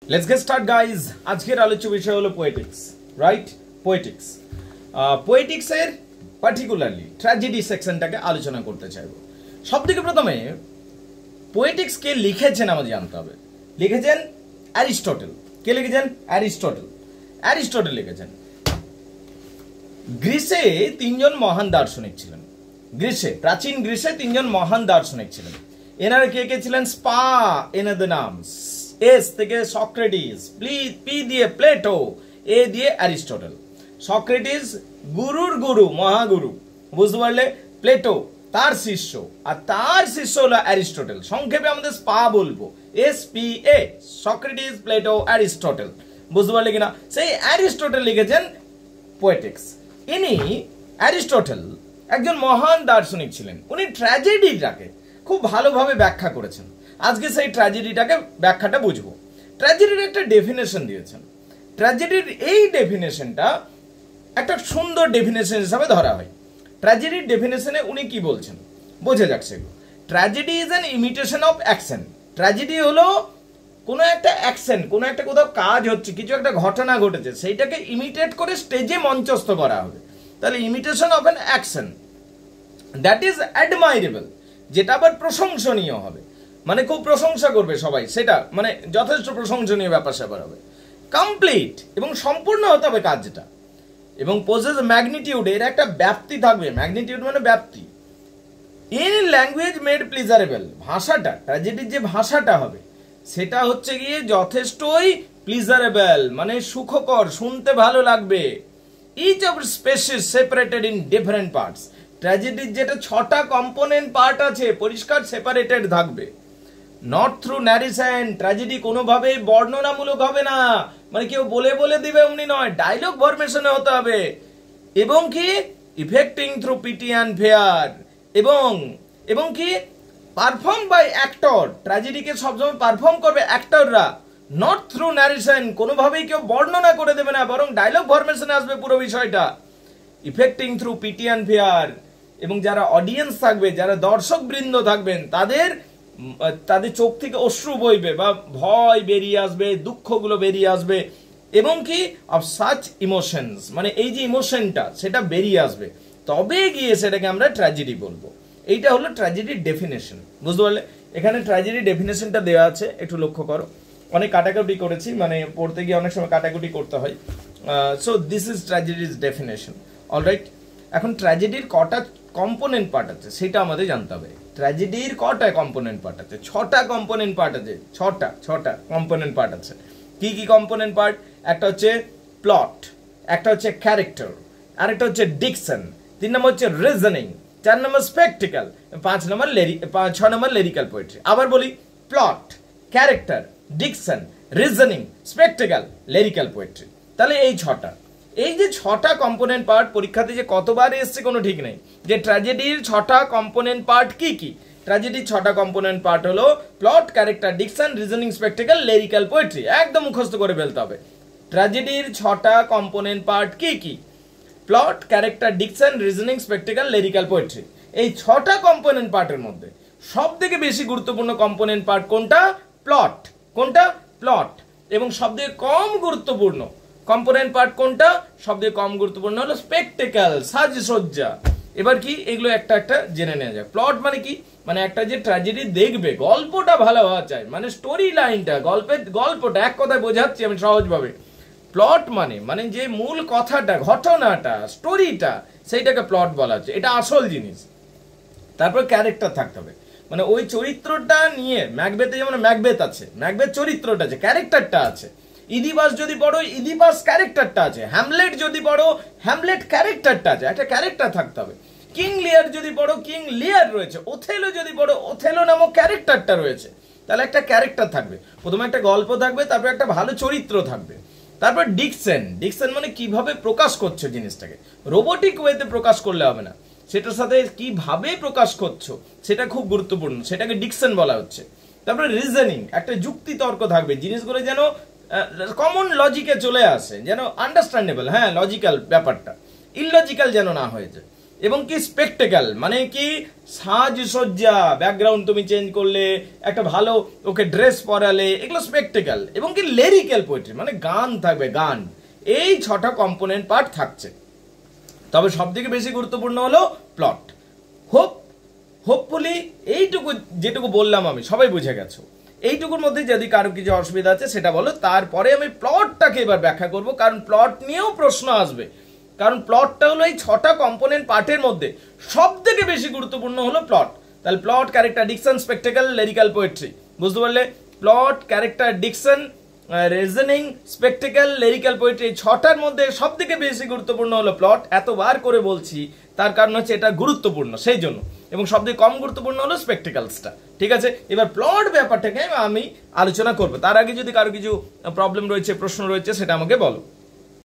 Let's get started guys. আজকের আলোচ্য বিষয় হলো পোয়েটিক্স, রাইট? পোয়েটিক্স, পোয়েটিক্স এর পার্টিকুলারলি ট্র্যাজেডি সেকশনটাকে আলোচনা করতে চাইব। সবথেকে প্রথমে পোয়েটিক্স কে লিখেছেন আমাদের জানতে হবে। লিখেছেন অ্যারিস্টটল। কে লিখেছেন? অ্যারিস্টটল। অ্যারিস্টটল লিখেছেন। গ্রিসে তিনজন মহান দার্শনিক ছিলেন। গ্রিসে, প্রাচীন গ্রিসে তিনজন মহান দার্শনিক ছিলেন। এনারা কে কে ছিলেন? স্পা এনাদের নাম। এস থেকে সক্রেটিস, পি দিয়ে প্লেটো, এ দিয়ে অ্যারিস্টটল। সক্রেটিস গুরুর গুরু, মহাগুরু, বুঝতে পারলে? প্লেটো তার শিষ্য, আর তার শিষ্য হলো অ্যারিস্টটল। সংক্ষেপে আমাদের স্পা বলবো, SPA, সক্রেটিস, প্লেটো, অ্যারিস্টটল। বুঝতে পারলে কিনা? সেই অ্যারিস্টটল লিখেছেন পোয়েটিক্স। ইনি অ্যারিস্টটল একজন মহান দার্শনিক ছিলেন। উনি ট্র্যাজেডিটাকে খুব ভালোভাবে ব্যাখ্যা করেছেন। আজকে সেই ট্র্যাজেডিটাকে ব্যাখ্যাটা বুঝবো। ট্র্যাজেডির একটা ডেফিনেশন দিয়েছেন। ট্র্যাজেডির এই ডেফিনেশনটা একটা সুন্দর ডেফিনেশন হিসাবে ধরা হয়। ট্র্যাজেডির ডেফিনেশনে উনি কি বলছেন বোঝা যাক সেগুলো। Tragedy is an imitation of action. Tragedy হলো কোনো একটা অ্যাকশন, কোনো একটা কোথাও কাজ হচ্ছে, কিছু একটা ঘটনা ঘটেছে, সেইটাকে ইমিটেট করে স্টেজে মঞ্চস্থ করা হবে। তাহলে imitation of an action that is admirable, যেটা আবার প্রশংসনীয় হবে, মানে খুব প্রশংসা করবে সবাই, সেটা মানে যথেষ্ট প্রশংসনীয় ব্যাপার স্যাপার হবে। কমপ্লিট এবং সম্পূর্ণ হতে হবে কাজটা, এবং পোজেস ম্যাগনিটিউড, এর একটা ব্যাপ্তি থাকবে। ম্যাগনিটিউড মানে ব্যাপ্তি। ইন ল্যাঙ্গুয়েজ মেড প্লিজারেবল, ভাষাটা, ট্র্যাজেডির যে ভাষাটা হবে সেটা হচ্ছে গিয়ে যথেষ্টই প্লিজারেবল, মানে সুখকর, শুনতে ভালো লাগবে। Each of species separated in different parts. ট্র্যাজেডির যেটা 6টা কম্পোনেন্ট পার্ট আছে পরিষ্কার সেপারেটেড থাকবে। নট থ্রু ন্যারেশন, ট্র্যাজেডি কোনোভাবেই বর্ণনামূলক হবে না, মানে কেউ বলে বলে দিবে অমনি নয়, ডায়লগ ফরমেশনে হতে হবে। এবং কি affecting through PT and fair, এবং কি পারফর্ম বাই অ্যাক্টর। ট্র্যাজেডিকে সবসময় পারফর্ম করবে অ্যাক্টররা। নট থ্রু ন্যারেশন, কোনোভাবেই কেউ বর্ণনা করে দেবে না, বরং ডায়লগ ফরমেশনে আসবে পুরো বিষয়টা। Affecting through PT and fair, এবং যারা অডিয়েন্স থাকবে, যারা দর্শক বৃন্দ থাকবেন, তাদের চোখ থেকে অশ্রু বইবে বা ভয় বেরিয়ে আসবে, দুঃখগুলো বেরিয়ে আসবে, এবং কি অফ সাচ ইমোশনস, মানে এই যে ইমোশনটা সেটা বেরিয়ে আসবে, তবে গিয়ে সেটাকে আমরা ট্র্যাজেডি বলবো। এইটা হলো ট্র্যাজেডির ডেফিনেশন। বুঝতে পারলে? এখানে ট্র্যাজেডির ডেফিনেশনটা দেওয়া আছে, একটু লক্ষ্য করো। অনেক কাটাকুটি করেছি, মানে পড়তে গিয়ে অনেক সময় কাটাকুটি করতে হয়। সো দিস ইজ ট্র্যাজেডির ডেফিনেশন। অলরাইট, এখন ট্র্যাজেডির কটা কম্পোনেন্ট পার্ট আছে সেটা আমাদের জানতে হবে। ট্র্যাজেডির কটা কম্পোনেন্ট পার্ট আছে? 6টা কম্পোনেন্ট পার্ট আছে। ছটা কম্পোনেন্ট পার্ট আছে। কি কি কম্পোনেন্ট পার্ট? একটা হচ্ছে প্লট, একটা হচ্ছে ক্যারেক্টার, আরেকটা হচ্ছে ডিকশন, 3 নম্বর হচ্ছে রিজনিং, 4 নম্বর স্পেকটিক্যাল, 6 নম্বর লিরিক্যাল পোয়েট্রি। আবার বলি, plot, character, diction, reasoning, spectacled, lyrical poetry. তাহলে এই 6টা, এই যে 6টা কম্পোনেন্ট পার্ট পরীক্ষাতে যে কতবার এসছে কোনো ঠিক নেই, যে ট্র্যাজেডির 6টা কম্পোনেন্ট পার্ট কি কি। ট্র্যাজেডির 6টা কম্পোনেন্ট পার্ট হলো plot, character, diction, reasoning, spectacled, lyrical poetry. একদম মুখস্থ করে ফেলতে হবে। ট্র্যাজেডির 6টা কম্পোনেন্ট পার্ট কি কি? Plot, character, diction, reasoning, spectacled, lyrical poetry. এই 6টা কম্পোনেন্ট পার্টের মধ্যে সব থেকে বেশি গুরুত্বপূর্ণ কম্পোনেন্ট পার্ট কোনটা? প্লট। কোনটা? প্লট। এবং সবথেকে কম গুরুত্বপূর্ণ কম্পোনেন্ট পার্ট কোনটা? সবথেকে কম গুরুত্বপূর্ণ হলো স্পেকটিক্যাল, সাজসজ্জা। এবার কি এগুলো একটা একটা জেনে নেওয়া যায়। প্লট মানে কি? মানে একটা যে ট্র্যাজেডি দেখবে, গল্পটা ভালো হওয়া চাই, মানে স্টোরি লাইনটা, গল্পটা এক কথায় বোঝাচ্ছি আমি সহজভাবে। প্লট মানে যে মূল কথাটা, ঘটনাটা, স্টোরিটা, সেইটাকে প্লট বলা হচ্ছে। এটা আসল জিনিস। তারপর ক্যারেক্টার থাকতে হবে, মানে ওই চরিত্রটা নিয়ে। ম্যাকবেথে যেমন ম্যাকবেথ আছে, ম্যাকবেথ চরিত্রটা আছে, ক্যারেক্টারটা আছে। ইদিপাস যদি পড়ো, ইদিপাস ক্যারেক্টারটা আছে। হ্যামলেট যদি পড়ো, হ্যামলেট ক্যারেক্টারটা আছে, একটা ক্যারেক্টার থাকতে হবে। কিং লিয়ার যদি পড়ো, কিং লিয়ার রয়েছে। ওথেলো যদি পড়ো, ওথেলো নামক ক্যারেক্টারটা রয়েছে। তাহলে একটা ক্যারেক্টার থাকবে, প্রথমে একটা গল্প থাকবে, তারপর একটা ভালো চরিত্র থাকবে। তারপর ডিকশন মানে কিভাবে প্রকাশ করছো জিনিসটাকে। রোবোটিক ওয়েতে প্রকাশ করলে হবে না, সেটার সাথে কিভাবে প্রকাশ করছো সেটা খুব গুরুত্বপূর্ণ, সেটাকে ডিকশন বলা হচ্ছে। তারপরে রিজনিং, একটা যুক্তি তর্ক থাকবে, জিনিসগুলো যেন কমন লজিকে চলে আসে, যেন আন্ডারস্ট্যান্ডেবল, হ্যাঁ লজিক্যাল ব্যাপারটা, ইললজিক্যাল যেন না হয়ে যায়। এবং কি স্পেকটেকল মানে কি সাজসজ্জা, ব্যাকগ্রাউন্ড তুমি চেঞ্জ করলে, একটা ভালো ওকে ড্রেস পরালে, এগুলো স্পেকটেকল। এবং কি লিরিক্যাল পোয়েট্রি মানে গান থাকবে, গান। এই 6টা কম্পোনেন্ট পার্ট থাকছে। তবে সব থেকে বেশি গুরুত্বপূর্ণ হলো প্লট। হোপফুলি এইটুকু যেটুকু বললাম আমি সবাই বুঝে গেছো। এইটুকুর মধ্যে যদি কারো কিছু অসুবিধা আছে সেটা বলো, তারপরে আমি প্লটটাকে এবার ব্যাখ্যা করব, কারণ প্লট নিয়েও প্রশ্ন আসবে। কারণ প্লটটা হলো এই 6টা কম্পোনেন্ট পার্টের মধ্যে সব থেকে বেশি গুরুত্বপূর্ণ হলো প্লট। তাহলে plot, character, diction, spectacle, lyrical poetry, বুঝতে পারলে? Plot, character, diction, reasoning, spectacle, lyrical poetry, এই 6টার মধ্যে সব থেকে বেশি গুরুত্বপূর্ণ হলো প্লট। এতবার করে বলছি তার কারণ হচ্ছে এটা গুরুত্বপূর্ণ সেই জন্য, এবং সব থেকে কম গুরুত্বপূর্ণ হলো স্পেকটেকলসটা। ঠিক আছে, এবার প্লট ব্যাপারটাকে আমি আলোচনা করবো। তার আগে যদি কারো কিছু প্রবলেম রয়েছে, প্রশ্ন রয়েছে, সেটা আমাকে বলো।